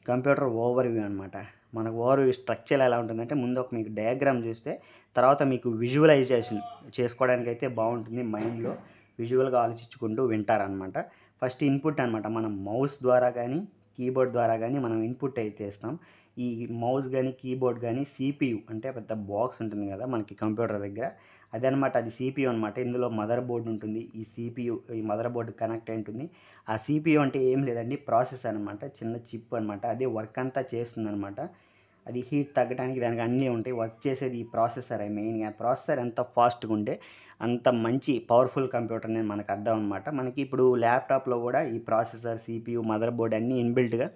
Computer overview అనమాట. మనకు overview structure ఎలా ఉంటుందంటే ముందు ఒక మీకు డయాగ్రామ్ చూస్తే తర్వాత మీకు విజువలైజేషన్ చేసుకోవడానికైతే బావుంటుంది. మైండ్‌లో విజువల్‌గా ఆలోచించుకుంటూ వింటారనమాట. ఫస్ట్ ఇన్‌పుట్ అనమాట. మనం మౌస్ ద్వారా గానీ, కీబోర్డ్ ద్వారా గానీ మనం ఇన్‌పుట్ అయితే ఇస్తాం. ఈ మౌస్ గానీ, కీబోర్డ్ గానీ సీపీయూ అంటే పెద్ద బాక్స్ ఉంటుంది గదా! మనకి కంప్యూటర్ దగ్గర. అదనమాట. అది సీపీయూ అనమాట. ఇందులో మదర్ బోర్డ్ ఉంటుంది. ఈ సీపీయూ ఈ మదర్ బోర్డ్ కనెక్ట్ అయి ఉంటుంది. ఆ సీపీయూ అంటే ఏం లేదండి, ప్రాసెసర్ అనమాట. చిన్న చిప్ అనమాట. అదే వర్క్ అంతా చేస్తుందనమాట. అది హీట్ తగ్గడానికి దానికి అన్నీ ఉంటాయి. వర్క్ చేసేది ఈ ప్రాసెసరే మెయిన్‌గా. ప్రాసెసర్ ఎంత ఫాస్ట్‌గా ఉంటే అంత మంచి పవర్‌ఫుల్ కంప్యూటర్ అనేది మనకు అర్థం అనమాట. మనకి ఇప్పుడు ల్యాప్‌టాప్‌లో గూడా ఈ ప్రాసెసర్, సీపీయూ, మదర్ బోర్డ్ అన్నీ ఇన్‌బిల్ట్‌గా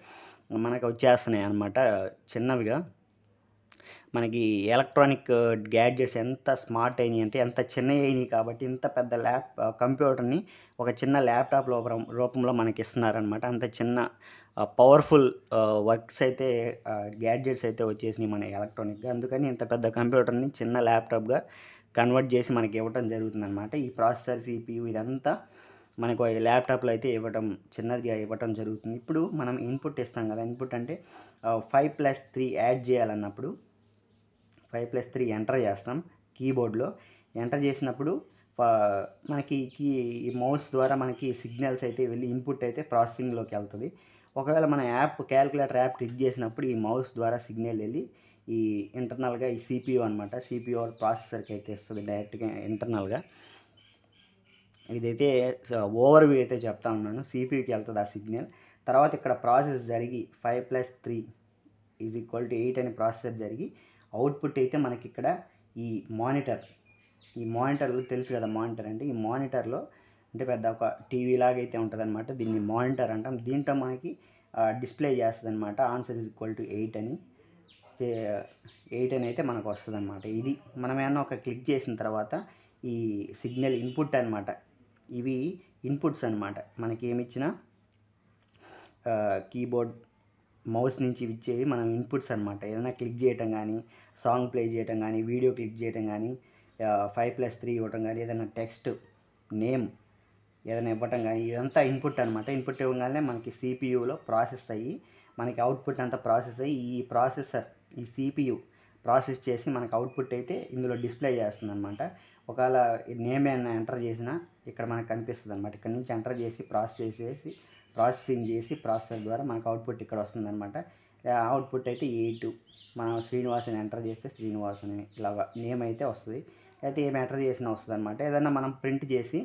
మనకు వచ్చేస్తున్నాయి అనమాట చిన్నవిగా. మనకి ఎలక్ట్రానిక్ గ్యాడ్జెట్స్ ఎంత స్మార్ట్ అయినాయంటే, ఎంత చిన్నయి అయినాయి కాబట్టి ఇంత పెద్ద కంప్యూటర్‌ని ఒక చిన్న ల్యాప్‌టాప్ రూపంలో మనకిస్తున్నారనమాట. అంత చిన్న పవర్‌ఫుల్ వర్క్స్ అయితే గ్యాడ్జెట్స్ అయితే వచ్చేసినాయి మన ఎలక్ట్రానిక్‌గా. అందుకని ఇంత పెద్ద కంప్యూటర్‌ని చిన్న ల్యాప్‌టాప్‌గా కన్వర్ట్ చేసి మనకి ఇవ్వటం జరుగుతుందనమాట. ఈ ప్రాసెసర్, సీపీయూ ఇదంతా మనకు ల్యాప్‌టాప్‌లో అయితే ఇవ్వటం చిన్నదిగా ఇవ్వటం జరుగుతుంది. ఇప్పుడు మనం ఇన్‌పుట్ ఇస్తాం కదా! ఇన్‌పుట్ అంటే 5+3 యాడ్ చేయాలన్నప్పుడు 5+3 ఎంటర్ చేస్తాం కీబోర్డ్‌లో. ఎంటర్ చేసినప్పుడు ఫ మనకి ఈ మౌస్ ద్వారా మనకి సిగ్నల్స్ అయితే వెళ్ళి ఇన్‌పుట్ అయితే ప్రాసెసింగ్‌లోకి ఎళ్తది. ఒకవేళ మన కాలిక్యులేటర్ యాప్ క్లిక్ చేసినప్పుడు ఈ మౌస్ ద్వారా సిగ్నల్ ఎళ్ళి ఈ ఇంటర్నల్‌గా ఈ సీపీయూ అనమాట. సీపీయూ ప్రాసెసర్‌కి అయితే ఇస్తది డైరెక్ట్‌గా ఇంటర్నల్‌గా. ఇదైతే ఓవర్‌వ్యూ అయితే చెప్తా ఉన్నాను. సీపీయూకి ఎళ్తది ఆ సిగ్నల్. తర్వాత ఇక్కడ ప్రాసెస్ జరిగి 5+3 = 8 అని ప్రాసెసర్ జరిగి అవుట్‌పుట్ అయితే మనకిక్కడ ఈ మానిటర్, ఈ మానిటర్‌లో తెలుసు కదా! మానిటర్ అంటే ఈ మానిటర్‌లో అంటే పెద్ద ఒక టీవీ లాగైతే ఉంటదనమాట. దీన్ని మానిటర్ అంటాం. దీంట్లో మనకి డిస్‌ప్లే చేస్తదనమాట. ఆన్సర్ = 8 అని. చే 8 అని అయితే మనకు వస్తదనమాట. ఇది మనం ఏమన్నా ఒక క్లిక్ చేసిన తర్వాత ఈ సిగ్నల్ ఇన్‌పుట్ అనమాట. ఇవి ఇన్‌పుట్స్ అనమాట. మనకేమిచ్చినా కీబోర్డ్, మౌస్ నుంచి ఇచ్చేవి మనం ఇన్‌పుట్స్ అనమాట. ఏదైనా క్లిక్ చేయటం గానీ, సాంగ్ ప్లే చేయటం గానీ, వీడియో క్లిక్ చేయటం గానీ, 5+3 ఇవ్వటం గానీ, ఏదైనా టెక్స్ట్, నేమ్ ఏదైనా ఇవ్వటం గానీ, ఇదంతా ఇన్‌పుట్ అనమాట. ఇన్‌పుట్ ఇవ్వంగానే మనకి సీపీయూలో ప్రాసెస్ అయ్యి, మనకి అవుట్‌పుట్ అంతా ప్రాసెస్ అయ్యి, ఈ సీపీయూ ప్రాసెస్ చేసి మనకు అవుట్‌పుట్ అయితే ఇందులో డిస్‌ప్లే చేస్తుందనమాట. ఒకవేళ నేమ్ ఏమన్నా ఎంటర్ చేసినా ఇక్కడ మనకు కనిపిస్తదనమాట. ఇక్కడ నుంచి ఎంటర్ చేసి ప్రాసెసింగ్ చేసి ప్రాసెసర్ ద్వారా మనకు అవుట్‌పుట్ ఇక్కడ వస్తుందనమాట. అవుట్‌పుట్ అయితే 8 మనం శ్రీనివాస్ అని ఎంటర్ చేస్తే శ్రీనివాస్ అని ఇలాగా నేమ్ అయితే వస్తది. అయితే ఏం ఎంటర్ చేసినా వస్తదనమాట. ఏదన్నా మనం ప్రింట్ చేసి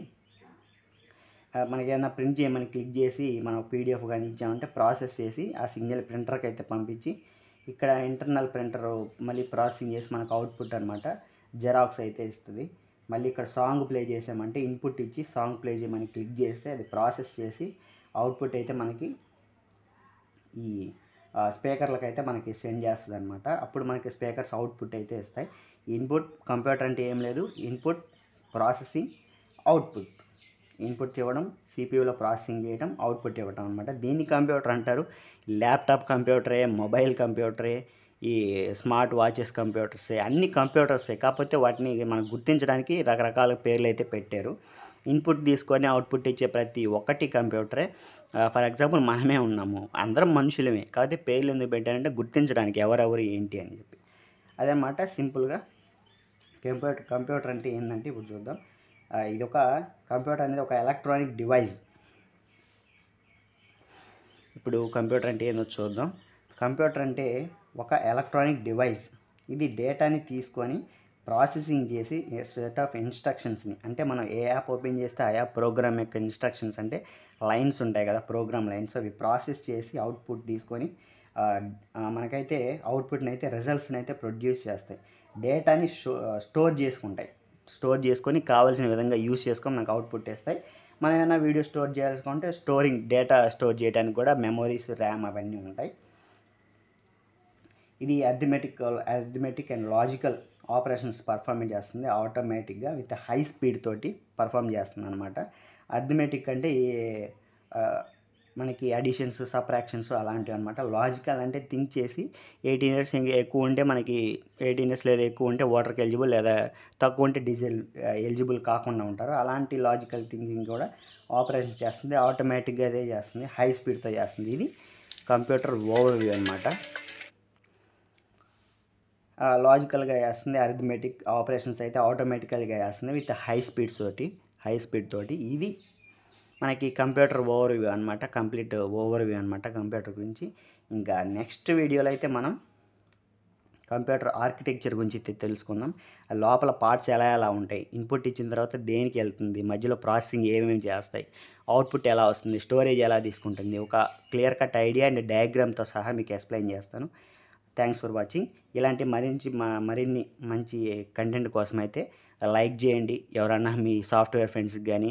మనకేమన్నా ప్రింట్ చేయమని క్లిక్ చేసి మనం పీడీఎఫ్ గానీ ఇచ్చామంటే ప్రాసెస్ చేసి ఆ సిగ్నల్ ప్రింటర్‌కి అయితే పంపించి ఇక్కడ ఇంటర్నల్ ప్రింటర్ మళ్ళీ ప్రాసెసింగ్ చేసి మనకు అవుట్‌పుట్ అనమాట జెరాక్స్ అయితే ఇస్తది. మళ్ళీ ఇక్కడ సాంగ్ ప్లే చేసామంటే ఇన్‌పుట్ ఇచ్చి సాంగ్ ప్లే చేయమని క్లిక్ చేస్తే అది ప్రాసెస్ చేసి అవుట్‌పుట్ అయితే మనకి ఈ స్పీకర్లకైతే మనకి సెండ్ చేస్తదనమాట. అప్పుడు మనకి స్పీకర్స్ అవుట్‌పుట్ అయితే ఇస్తాయి. ఇన్‌పుట్ కంప్యూటర్ అంటే ఏం లేదు. Input, processing, output. ఇన్‌పుట్ ఇవ్వడం, సీపీయూలో ప్రాసెసింగ్ చేయడం, అవుట్‌పుట్ ఇవ్వటం అనమాట. దీన్ని కంప్యూటర్ అంటారు. ల్యాప్‌టాప్ కంప్యూటరే, మొబైల్ కంప్యూటరే, ఈ స్మార్ట్ వాచెస్ కంప్యూటర్సే, అన్ని కంప్యూటర్సే. కాకపోతే వాటిని మనం గుర్తించడానికి రకరకాల పేర్లైతే పెట్టారు. ఇన్‌పుట్ తీసుకొని అవుట్‌పుట్ ఇచ్చే ప్రతి ఒక్కటి కంప్యూటరే. ఫర్ ఎగ్జాంపుల్ మనమే ఉన్నాము. అందరం మనుషులమే. కాకపోతే పేర్లు ఎందుకు పెట్టారంటే గుర్తించడానికి ఎవరెవరు ఏంటి అని చెప్పి. అదనమాట సింపుల్‌గా కంప్యూటర్ అంటే ఏందంటే ఇప్పుడు చూద్దాం. ఇదొక కంప్యూటర్ అనేది ఒక ఎలక్ట్రానిక్ డివైస్. ఇప్పుడు కంప్యూటర్ అంటే ఏందో చూద్దాం. కంప్యూటర్ అంటే ఒక ఎలక్ట్రానిక్ డివైస్. ఇది డేటాని తీసుకొని ప్రాసెసింగ్ చేసి సెట్ ఆఫ్ ఇన్‌స్ట్రక్షన్స్‌ని అంటే మనం ఏ యాప్ ఓపెన్ చేస్తే ఆ యాప్ ప్రోగ్రామ్ యొక్క ఇన్‌స్ట్రక్షన్స్ అంటే లైన్స్ ఉంటాయి కదా! ప్రోగ్రామ్ లైన్స్ అవి ప్రాసెస్ చేసి అవుట్‌పుట్ తీసుకొని మనకైతే అవుట్‌పుట్‌ని అయితే రిజల్ట్స్‌ని అయితే ప్రొడ్యూస్ చేస్తాయి. డేటాని స్టోర్ చేసుకుంటాయి. స్టోర్ చేసుకొని కావాల్సిన విధంగా యూజ్ చేసుకొని మనకు అవుట్‌పుట్ ఇస్తాయి. మనం ఏమైనా వీడియో స్టోర్ చేయాలనుకుంటే డేటా స్టోర్ చేయడానికి కూడా మెమోరీస్, ర్యామ్ అవన్నీ ఉంటాయి. ఇది arithmetic and logical operations perform చేస్తుంది ఆటోమేటిక్‌గా విత్ హై స్పీడ్ తోటి పర్ఫార్మ్ చేస్తుందనమాట. అర్థమెటిక్ అంటే మనకి అడిషన్స్, సబ్ట్రాక్షన్స్ అలాంటివన్నమాట. లాజికల్ అంటే థింక్ చేసి 18 ఇయర్స్ ఎక్కువ ఉంటే మనకి 18 ఇయర్స్ లేదా ఎక్కువ ఉంటే ఓటర్‌కి ఎలిజిబుల్ లేదా తక్కువ ఉంటే ఎలిజిబుల్ కాకుండా ఉంటారు. అలాంటి లాజికల్ థింకింగ్ కూడా ఆపరేషన్ చేస్తుంది. ఆటోమేటిక్‌గా అదే చేస్తుంది. హై స్పీడ్‌తో చేస్తుంది. ఇది కంప్యూటర్ ఓవర్వ్యూ అనమాట. లాజికల్గా వేస్తుంది, అరిథమెటిక్ ఆపరేషన్స్ అయితే ఆటోమేటికల్గా వేస్తుంది విత్ హై స్పీడ్ తోటి. ఇది మనకి కంప్యూటర్ ఓవర్వ్యూ అనమాట, కంప్లీట్ ఓవర్వ్యూ అనమాట కంప్యూటర్ గురించి. ఇంకా నెక్స్ట్ వీడియోలో అయితే మనం కంప్యూటర్ ఆర్కిటెక్చర్ గురించి తెలుసుకుందాం. లోపల పార్ట్స్ ఎలా ఉంటాయి, ఇన్పుట్ ఇచ్చిన తర్వాత దేనికి వెళ్తుంది, మధ్యలో ప్రాసెసింగ్ ఏమేమి చేస్తాయి, అవుట్పుట్ ఎలా వస్తుంది, స్టోరేజ్ ఎలా తీసుకుంటుంది, ఒక క్లియర్ కట్ ఐడియా అండ్ డయాగ్రామ్తో సహా మీకు ఎక్స్ప్లెయిన్ చేస్తాను. Thanks for watching. ఇలాంటి మరిన్ని మంచి కంటెంట్ కోసం అయితే లైక్ చేయండి. ఎవరన్నా మీ సాఫ్ట్వేర్ ఫ్రెండ్స్కి కానీ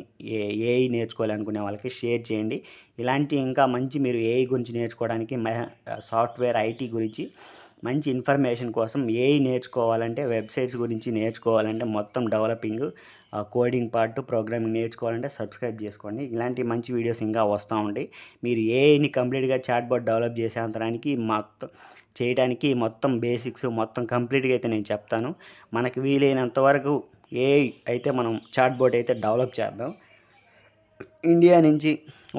ఏఐ నేర్చుకోవాలనుకునే వాళ్ళకి షేర్ చేయండి. ఇలాంటి ఇంకా మంచి మీరు ఏఐ గురించి నేర్చుకోవడానికి, సాఫ్ట్వేర్ ఐటీ గురించి మంచి ఇన్ఫర్మేషన్ కోసం ఏఐ నేర్చుకోవాలంటే, వెబ్సైట్స్ గురించి నేర్చుకోవాలంటే, మొత్తం డెవలపింగ్, కోడింగ్ పార్ట్, ప్రోగ్రామింగ్ నేర్చుకోవాలంటే సబ్స్క్రైబ్ చేసుకోండి. ఇలాంటి మంచి వీడియోస్ ఇంకా వస్తూ ఉంటాయి. మీరు ఏఐని కంప్లీట్గా చాట్బోట్ డెవలప్ చేసేంతరానికి చేయడానికి మొత్తం బేసిక్స్ మొత్తం కంప్లీట్గా అయితే నేను చెప్తాను. మనకి వీలైనంత వరకు ఏఐ అయితే మనం చాట్బోట్ అయితే డెవలప్ చేద్దాం. ఇండియా నుంచి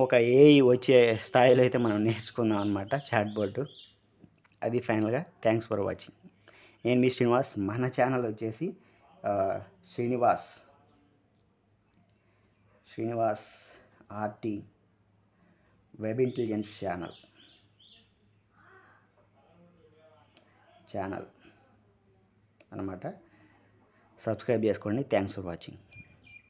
ఒక ఏఐ వచ్చే స్థాయిలో అయితే మనం నేర్చుకుందాం అనమాట చాట్బోట్. అది ఫైనల్గా. Thanks for watching. నేను మీ శ్రీనివాస్. మన ఛానల్ వచ్చేసి Srinivas RT web intelligence channel అనమాట. సబ్స్క్రైబ్ చేసుకోండి. Thanks for watching.